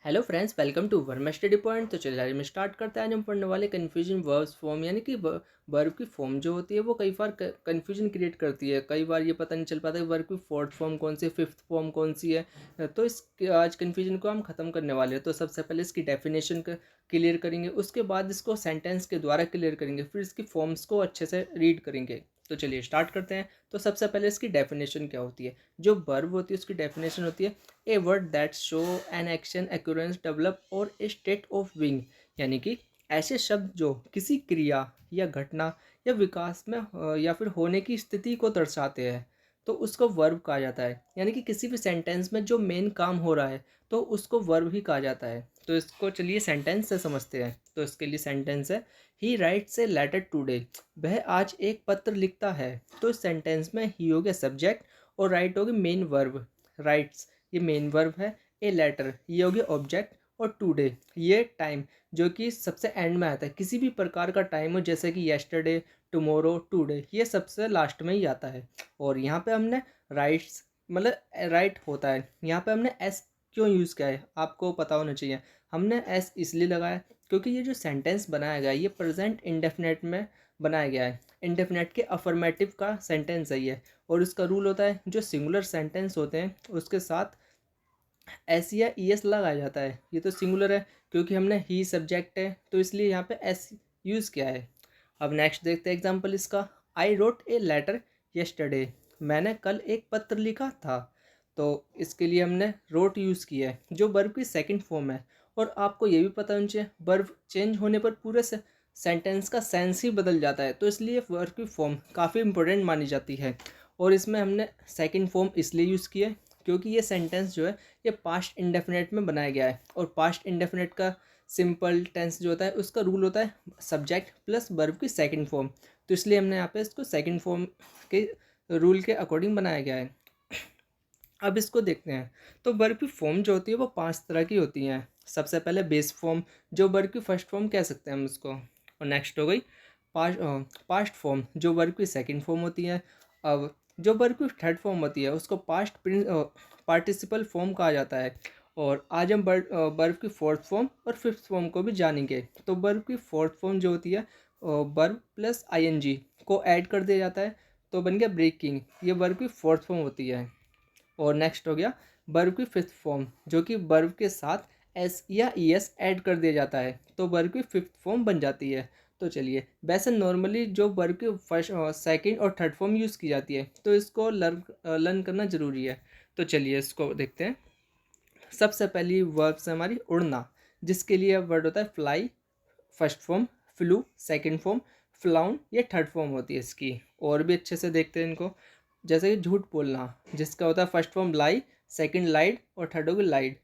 Hello friends, welcome to Verma study point. तो चलिए आज हम स्टार्ट करते हैं। आज हम पढ़ने वाले कन्फ्यूजन वर्ब्स फॉर्म, यानी कि वर्ब की फॉर्म जो होती है वो कई बार कन्फ्यूजन क्रिएट करती है। कई बार ये पता नहीं चल पाता कि वर्ब की फोर्थ फॉर्म कौन सी है, फिफ्थ फॉर्म कौन सी है। तो इस आज कन्फ्यूजन को हम ख़त्म करने वाले हैं। तो सबसे पहले इसकी डेफिनेशन क्लियर करेंगे, उसके बाद इसको सेंटेंस के द्वारा क्लियर करेंगे, फिर इसकी फॉर्म्स को अच्छे से रीड करेंगे। तो चलिए स्टार्ट करते हैं। तो सबसे पहले इसकी डेफिनेशन क्या होती है। जो वर्ब होती है उसकी डेफिनेशन होती है a word that show an action occurrence develop और ए स्टेट ऑफ बीइंग, यानी कि ऐसे शब्द जो किसी क्रिया या घटना या विकास में या फिर होने की स्थिति को दर्शाते हैं, तो उसको वर्ब कहा जाता है। यानी कि किसी भी सेंटेंस में जो मेन काम हो रहा है तो उसको वर्ब ही कहा जाता है। तो इसको चलिए सेंटेंस से समझते हैं। तो इसके लिए सेंटेंस है he writes a letter today, वह आज एक पत्र लिखता है। तो इस सेंटेंस में ही हो गया सब्जेक्ट और राइट हो गया मेन वर्ब। राइट्स ये मेन वर्ब है, ए लेटर ये हो गया ऑब्जेक्ट, और टुडे ये टाइम जो कि सबसे एंड में आता है। किसी भी प्रकार का टाइम हो जैसे कि येस्टरडे, टुमारो, टुडे, ये सबसे लास्ट में ही आता है। और यहाँ पे हमने राइट्स मतलब राइट होता है, यहाँ पे हमने एस क्यों यूज़ किया है आपको पता होना चाहिए। हमने एस इसलिए लगाया क्योंकि ये जो सेंटेंस बनाया गया है ये प्रेजेंट इंडेफिनेट में बनाया गया है। इंडेफिनेट के अफर्मेटिव का सेंटेंस है ये, और इसका रूल होता है जो सिंगुलर सेंटेंस होते हैं उसके साथ एस या ई एस लगाया जाता है। ये तो सिंगुलर है क्योंकि हमने ही सब्जेक्ट है तो इसलिए यहाँ पे एस यूज़ किया है। अब नेक्स्ट देखते हैं एग्जांपल इसका। I wrote a letter yesterday, मैंने कल एक पत्र लिखा था। तो इसके लिए हमने रोट यूज़ किया है जो वर्ब की सेकंड फॉर्म है। और आपको ये भी पता होना चाहिए वर्ब चेंज होने पर पूरे से सेंटेंस का सेंस ही बदल जाता है, तो इसलिए वर्ब की फॉर्म काफ़ी इंपॉर्टेंट मानी जाती है। और इसमें हमने सेकंड फॉर्म इसलिए यूज़ किया है क्योंकि ये सेंटेंस जो है ये पास्ट इंडेफिनेट में बनाया गया है। और पास्ट इंडेफिनेट का सिंपल टेंस जो होता है उसका रूल होता है सब्जेक्ट प्लस वर्ब की सेकंड फॉर्म। तो इसलिए हमने यहाँ पे इसको सेकंड फॉर्म के रूल के अकॉर्डिंग बनाया गया है। अब इसको देखते हैं। तो वर्ब की फॉर्म जो होती है वो 5 तरह की होती हैं। सबसे पहले बेस फॉर्म, जो वर्ब की फर्स्ट फॉर्म कह सकते हैं हम इसको। और नेक्स्ट हो गई पास्ट फॉर्म, जो वर्ब की सेकंड फॉर्म होती है। अब जो वर्ब की थर्ड फॉर्म होती है उसको पास्ट पार्टिसिपल फॉर्म कहा जाता है। और आज हम वर्ब की फोर्थ फॉर्म और फिफ्थ फॉर्म को भी जानेंगे। तो वर्ब की फोर्थ फॉर्म जो होती है वर्ब प्लस आईएनजी को ऐड कर दिया जाता है, तो बन गया ब्रेकिंग। ये वर्ब की फोर्थ फॉर्म होती है। और नेक्स्ट हो गया वर्ब की फिफ्थ फॉर्म, जो कि वर्ब के साथ एस या ई एस ऐड कर दिया जाता है, तो वर्ब की फिफ्थ फॉर्म बन जाती है। तो चलिए वैसे नॉर्मली जो वर्ब की फर्स्ट सेकंड और थर्ड फॉर्म यूज़ की जाती है तो इसको लर्न करना ज़रूरी है। तो चलिए इसको देखते हैं। सबसे पहली वर्ब से हमारी उड़ना, जिसके लिए वर्ड होता है fly, first form, flew second form, flown ये थर्ड फॉर्म होती है इसकी। और भी अच्छे से देखते हैं इनको। जैसे कि झूठ बोलना, जिसका होता है फर्स्ट फॉर्म लाई, सेकंड लाइड और थर्ड होगी लाइड।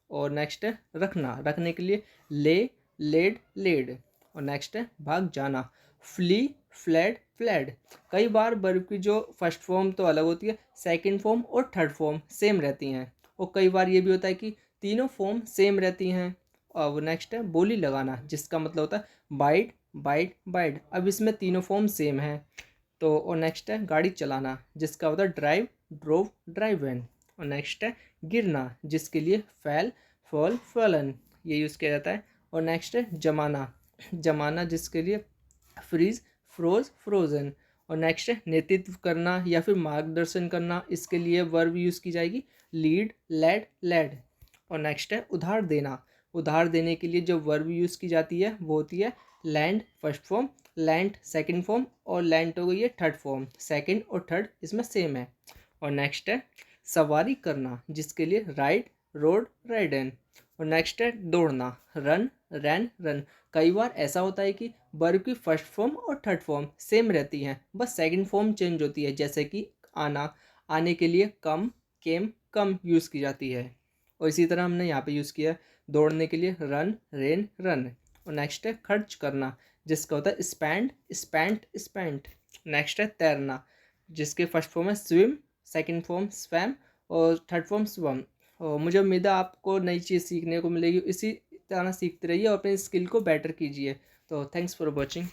और नेक्स्ट है रखना, रखने के लिए ले, लेड, लेड। और नेक्स्ट है भाग जाना, फ्ली, फ्लैड, फ्लैड। कई बार वर्ब की जो फर्स्ट फॉर्म तो अलग होती है, सेकंड फॉर्म और थर्ड फॉर्म सेम रहती हैं। और कई बार ये भी होता है कि तीनों फॉर्म सेम रहती हैं। अब नेक्स्ट है बोली लगाना, जिसका मतलब होता है बाइट, बाइट, बाइट। अब इसमें तीनों फॉर्म सेम है। तो और नेक्स्ट है गाड़ी चलाना, जिसका होता है ड्राइव, ड्रोव, ड्राइवन। और नेक्स्ट है गिरना, जिसके लिए फैल, फॉल, फलन ये यूज़ किया जाता है। और नेक्स्ट है जमाना, जमाना जिसके लिए फ्रीज, फ्रोज, फ्रोजन। और नेक्स्ट है नेतृत्व करना या फिर मार्गदर्शन करना, इसके लिए वर्ब यूज़ की जाएगी लीड, लेड, लेड। और नेक्स्ट है उधार देना, उधार देने के लिए जो वर्ब यूज़ की जाती है वो होती है land first form, land second form, और लैंड हो गई है थर्ड फॉर्म। सेकंड और थर्ड इसमें सेम है। और नेक्स्ट है सवारी करना, जिसके लिए राइड, रोड, राइडन। और नेक्स्ट है दौड़ना, रन, रैन, रन। कई बार ऐसा होता है कि वर्ब की फर्स्ट फॉर्म और थर्ड फॉर्म सेम रहती हैं, बस सेकंड फॉर्म चेंज होती है। जैसे कि आना, आने के लिए कम, केम, कम यूज़ की जाती है। और इसी तरह हमने यहाँ पे यूज़ किया दौड़ने के लिए रन, रेन, रन। और नेक्स्ट है खर्च करना, जिसका होता है स्पेंड, स्पेंट, स्पेंट। नेक्स्ट है तैरना, जिसके फर्स्ट फॉर्म है स्विम, सेकंड फॉर्म स्वैम, और थर्ड फॉर्म स्वम। और मुझे उम्मीद है आपको नई चीज़ सीखने को मिलेगी। इसी तरह सीखते रहिए और अपनी स्किल को बेटर कीजिए। तो थैंक्स फॉर वॉचिंग।